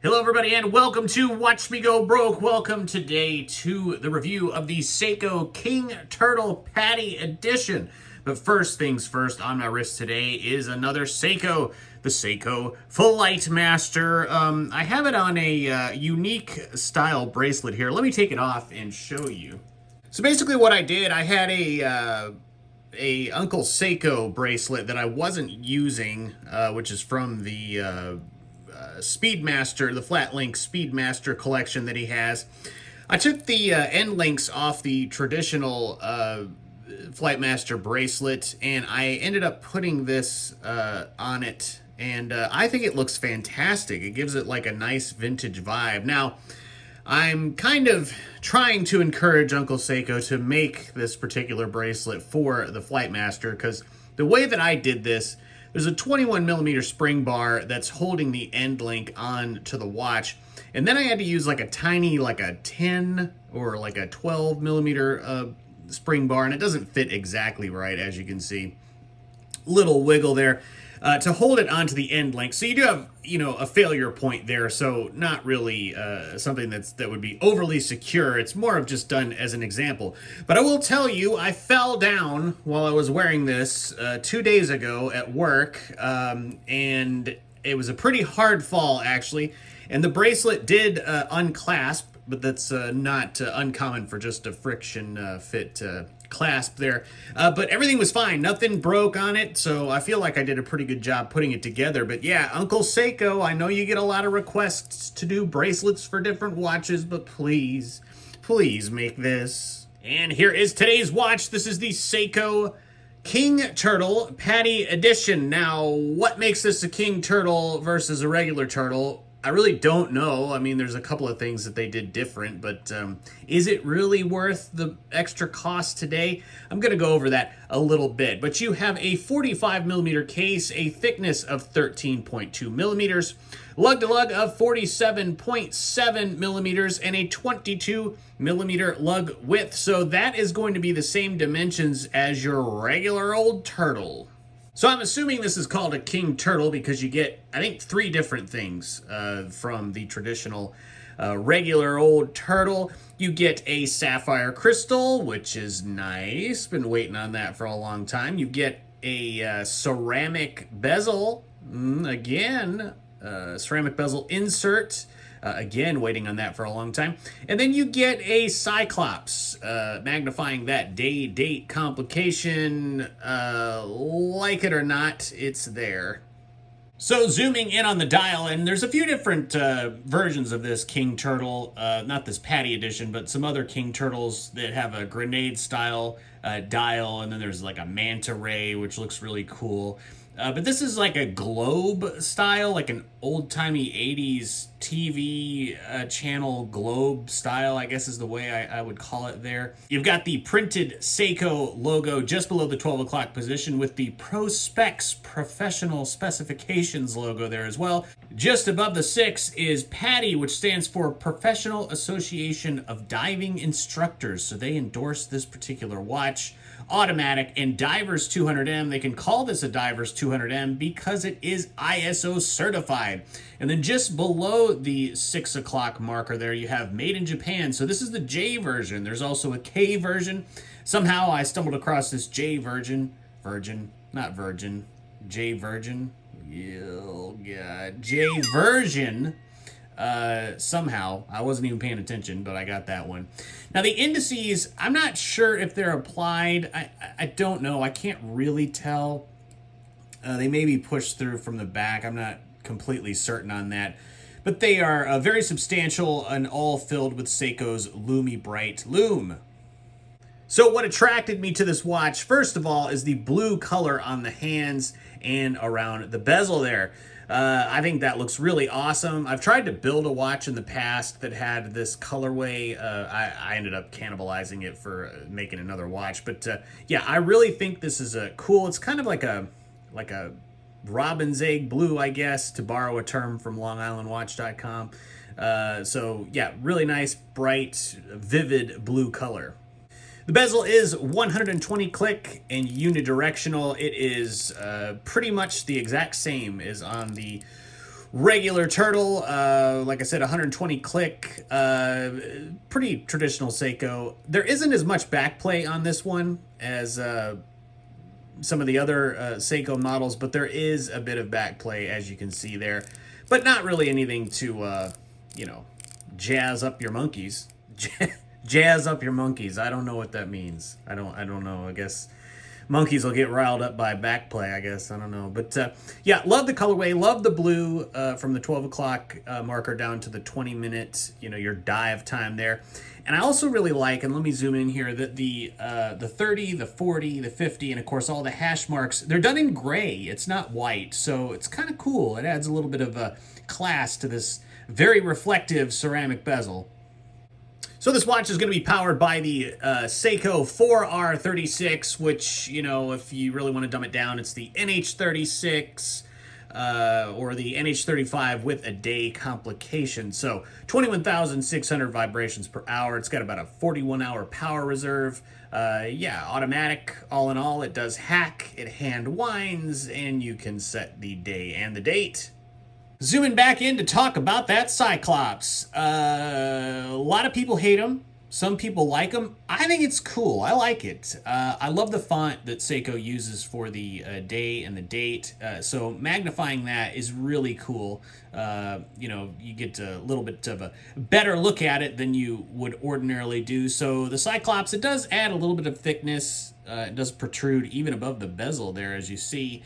Hello everybody and welcome to Watch Me Go Broke. Welcome today to the review of the Seiko King Turtle PADI edition. But first things first, on my wrist today is another Seiko, the Seiko Flight Master. I have it on a unique style bracelet here. Let me take it off and show you. So basically what I did, I had a Uncle Seiko bracelet that I wasn't using, which is from the Speedmaster, the Flat Link Speedmaster collection that he has. I took the end links off the traditional Flightmaster bracelet, and I ended up putting this on it, and I think it looks fantastic. It gives it like a nice vintage vibe. Now, I'm kind of trying to encourage Uncle Seiko to make this particular bracelet for the Flightmaster, because the way that I did this, there's a 21mm spring bar that's holding the end link on to the watch. And then I had to use like a tiny, like a 10 or like a 12mm spring bar. And it doesn't fit exactly right, as you can see. Little wiggle there to hold it onto the end link. So you do have, a failure point there. So not really something that would be overly secure. It's more of just done as an example. But I will tell you, I fell down while I was wearing this 2 days ago at work. And it was a pretty hard fall, actually. And the bracelet did unclasp, but that's not uncommon for just a friction fit clasp there. But everything was fine. Nothing broke on it, so I feel like I did a pretty good job putting it together. But yeah, Uncle Seiko, I know you get a lot of requests to do bracelets for different watches, but please make this. And here is today's watch. This is the Seiko King Turtle PADI edition. Now, what makes this a King Turtle versus a regular turtle? I really don't know. I mean, there's a couple of things that they did different, but is it really worth the extra cost today? I'm going to go over that a little bit. But you have a 45mm case, a thickness of 13.2mm, lug-to-lug of 47.7mm, and a 22mm lug width. So that is going to be the same dimensions as your regular old turtle. So I'm assuming this is called a King Turtle because you get, I think, 3 different things from the traditional regular old turtle. You get a sapphire crystal, which is nice. Been waiting on that for a long time. You get a ceramic bezel. Again, ceramic bezel insert. Again, waiting on that for a long time. And then you get a cyclops, magnifying that day-date complication. Like it or not, it's there. So zooming in on the dial, and there's a few different versions of this King Turtle, not this PADI edition, but some other King Turtles that have a grenade-style dial, and then there's like a manta ray, which looks really cool. But this is like a globe style, like an old-timey 80s TV channel globe style, I guess is the way I would call it there. You've got the printed Seiko logo just below the 12 o'clock position with the Pro Specs Professional Specifications logo there as well. Just above the 6 is PADI, which stands for Professional Association of Diving Instructors. So they endorse this particular watch. Automatic and Divers 200M. They can call this a Divers 200M because it is ISO certified. And then just below the 6 o'clock marker there, you have Made in Japan. So this is the J version. There's also a K version. Somehow I stumbled across this J version. Not virgin. J version. Oh, God. J version. Somehow, I wasn't even paying attention, but I got that one. Now, the indices, I'm not sure if they're applied. I don't know. I can't really tell. They may be pushed through from the back. I'm not completely certain on that. But they are very substantial and all filled with Seiko's Loomy Bright Loom. So what attracted me to this watch, first of all, is the blue color on the hands and around the bezel there. I think that looks really awesome. I've tried to build a watch in the past that had this colorway. I ended up cannibalizing it for making another watch. But yeah, I really think this is cool. It's kind of like a robin's egg blue, I guess, to borrow a term from LongIslandWatch.com. So yeah, really nice, bright, vivid blue color. The bezel is 120 click and unidirectional. It is pretty much the exact same as on the regular turtle. Like I said, 120 click, pretty traditional Seiko. There isn't as much backplay on this one as some of the other Seiko models, but there is a bit of backplay, as you can see there, but not really anything to, you know, jazz up your monkeys. Jazz up your monkeys. I don't know what that means. I don't know. I guess monkeys will get riled up by backplay, I guess. I don't know. But yeah, love the colorway. Love the blue from the 12 o'clock marker down to the 20-minute, you know, your dive time there. And I also really like, and let me zoom in here, that the 30, the 40, the 50, and of course all the hash marks, they're done in gray. It's not white, so it's kind of cool. It adds a little bit of a class to this very reflective ceramic bezel. So this watch is going to be powered by the Seiko 4R36, which, you know, if you really want to dumb it down, it's the NH36 or the NH35 with a day complication. So 21,600 vibrations per hour. It's got about a 41-hour power reserve. Yeah, automatic. All in all, it does hack, it hand winds, and you can set the day and the date. Zooming back in to talk about that Cyclops. A lot of people hate them. Some people like them. I think it's cool. I like it. I love the font that Seiko uses for the day and the date. So magnifying that is really cool. You know, you get a little bit of a better look at it than you would ordinarily do. So the Cyclops, it does add a little bit of thickness. It does protrude even above the bezel there, as you see.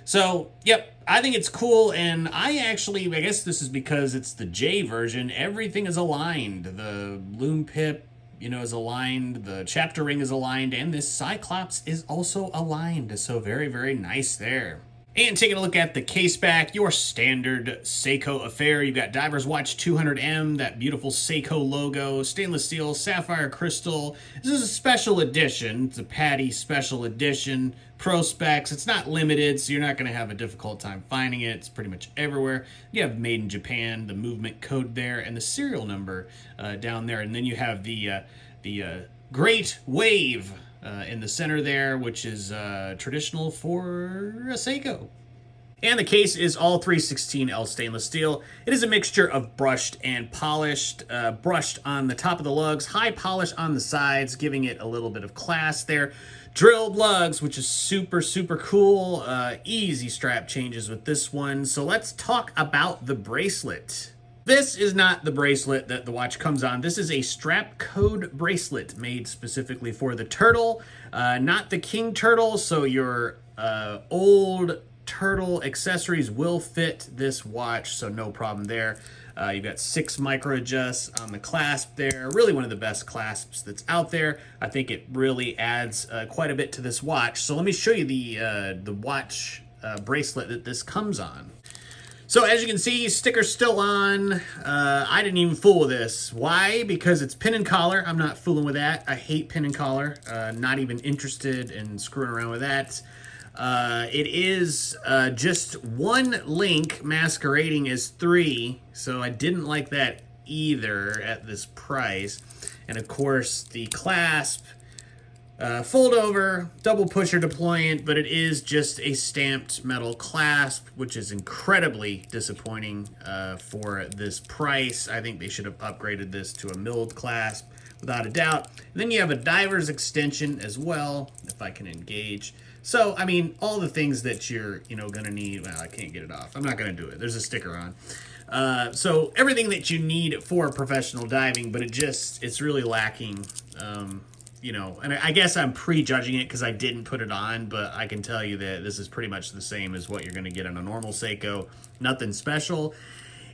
So, yep, I think it's cool, and I guess this is because it's the J version, everything is aligned. The loom pip, you know, is aligned, the chapter ring is aligned, and this Cyclops is also aligned, so very, very nice there. And taking a look at the case back, your standard Seiko affair. You've got Diver's Watch 200M, that beautiful Seiko logo, stainless steel, sapphire crystal. This is a special edition. It's a PADI special edition. Pro specs. It's not limited, so you're not going to have a difficult time finding it. It's pretty much everywhere. You have made in Japan, the movement code there, and the serial number down there. And then you have the Great Wave in the center there, which is traditional for a Seiko. And the case is all 316L stainless steel. It is a mixture of brushed and polished. Brushed on the top of the lugs, high polish on the sides, giving it a little bit of class there. Drilled lugs, which is super, super cool. Easy strap changes with this one. So let's talk about the bracelet. This is not the bracelet that the watch comes on. This is a strap code bracelet made specifically for the turtle, not the King Turtle. So your old turtle accessories will fit this watch, so no problem there. You've got 6 micro adjusts on the clasp there. Really one of the best clasps that's out there. I think it really adds quite a bit to this watch. So let me show you the watch bracelet that this comes on. So as you can see, sticker's still on. I didn't even fool with this. Why? Because it's pin and collar. I'm not fooling with that. I hate pin and collar. Not even interested in screwing around with that. It is just one link masquerading as 3, so I didn't like that either at this price. And of course, the clasp, fold over, double pusher deployant, but it is just a stamped metal clasp, which is incredibly disappointing for this price. I think they should have upgraded this to a milled clasp, without a doubt. And then you have a diver's extension as well, if I can engage. So, I mean, all the things that you're, gonna need. Well, I can't get it off. I'm not gonna do it. There's a sticker on. So everything that you need for professional diving, but it's really lacking, and I guess I'm prejudging it because I didn't put it on, but I can tell you that this is pretty much the same as what you're gonna get on a normal Seiko. Nothing special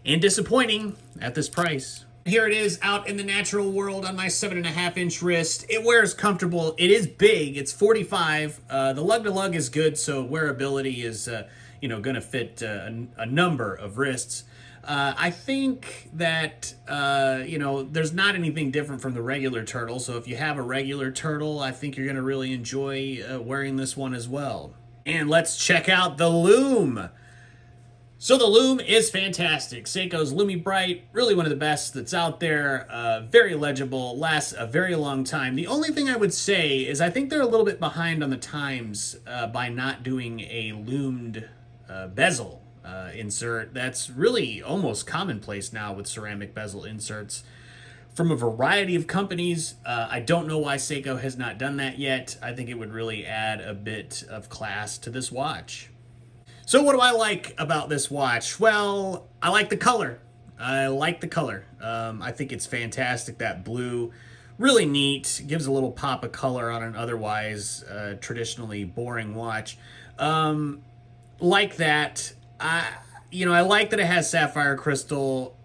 and disappointing at this price. Here it is out in the natural world on my 7.5-inch wrist. It wears comfortable. It is big. It's 45. The lug-to-lug is good, so wearability is, going to fit a number of wrists. I think that, there's not anything different from the regular turtle. So if you have a regular turtle, I think you're going to really enjoy wearing this one as well. And let's check out the loom. So the loom is fantastic. Seiko's Lumi Bright, really one of the best that's out there. Very legible, lasts a very long time. The only thing I would say is I think they're a little bit behind on the times by not doing a loomed bezel insert that's really almost commonplace now with ceramic bezel inserts from a variety of companies. I don't know why Seiko has not done that yet. I think it would really add a bit of class to this watch. So what do I like about this watch? Well, I like the color. I like the color. I think it's fantastic, that blue. Really neat. Gives a little pop of color on an otherwise traditionally boring watch. Like that. I like that it has sapphire crystal.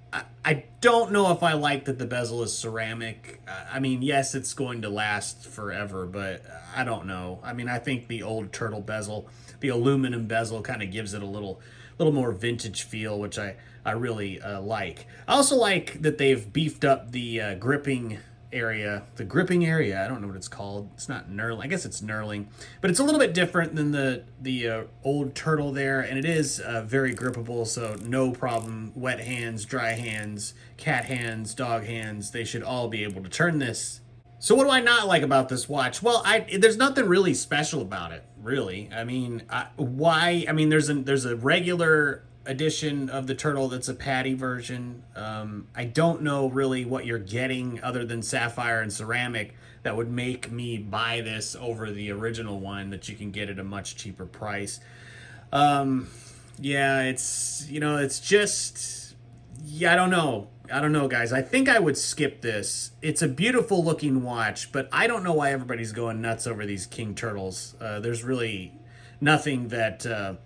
I don't know if I like that the bezel is ceramic. I mean, yes, it's going to last forever, but I don't know. I mean, I think the old turtle bezel, the aluminum bezel, kind of gives it a little more vintage feel, which I really like. I also like that they've beefed up the gripping area. The gripping area, I don't know what it's called. It's not knurling. I guess it's knurling, but it's a little bit different than the old turtle there, and it is very grippable, so no problem. Wet hands, dry hands, cat hands, dog hands, they should all be able to turn this. So what do I not like about this watch? Well, there's nothing really special about it, really. I mean, why? I mean, there's a regular edition of the turtle that's a PADI version. I don't know really what you're getting other than sapphire and ceramic that would make me buy this over the original one that you can get at a much cheaper price. Yeah, it's just, yeah, I don't know, guys. I think I would skip this. It's a beautiful looking watch, but I don't know why everybody's going nuts over these King Turtles. There's really nothing that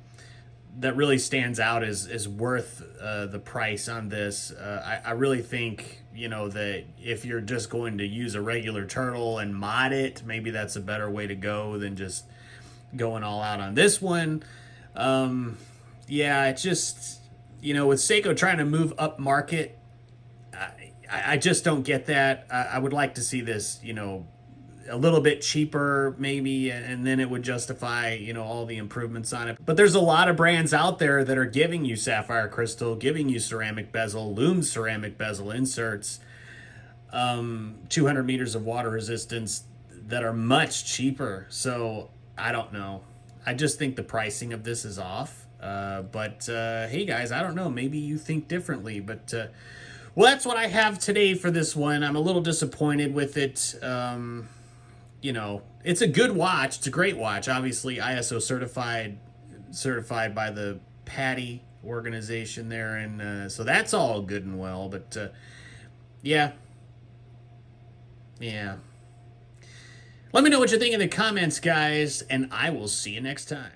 really stands out as worth the price on this. I really think, that if you're just going to use a regular turtle and mod it, maybe that's a better way to go than just going all out on this one. Yeah, it's just, with Seiko trying to move up market, I just don't get that. I would like to see this, a little bit cheaper maybe, and then it would justify, all the improvements on it. But there's a lot of brands out there that are giving you sapphire crystal, giving you ceramic bezel, loom ceramic bezel inserts, 200 meters of water resistance that are much cheaper. So I don't know. I just think the pricing of this is off. But hey guys, I don't know. Maybe you think differently, but well, that's what I have today for this one. I'm a little disappointed with it. It's a good watch. It's a great watch. Obviously, ISO certified by the PADI organization there, and so that's all good and well. But yeah. Let me know what you think in the comments, guys, and I will see you next time.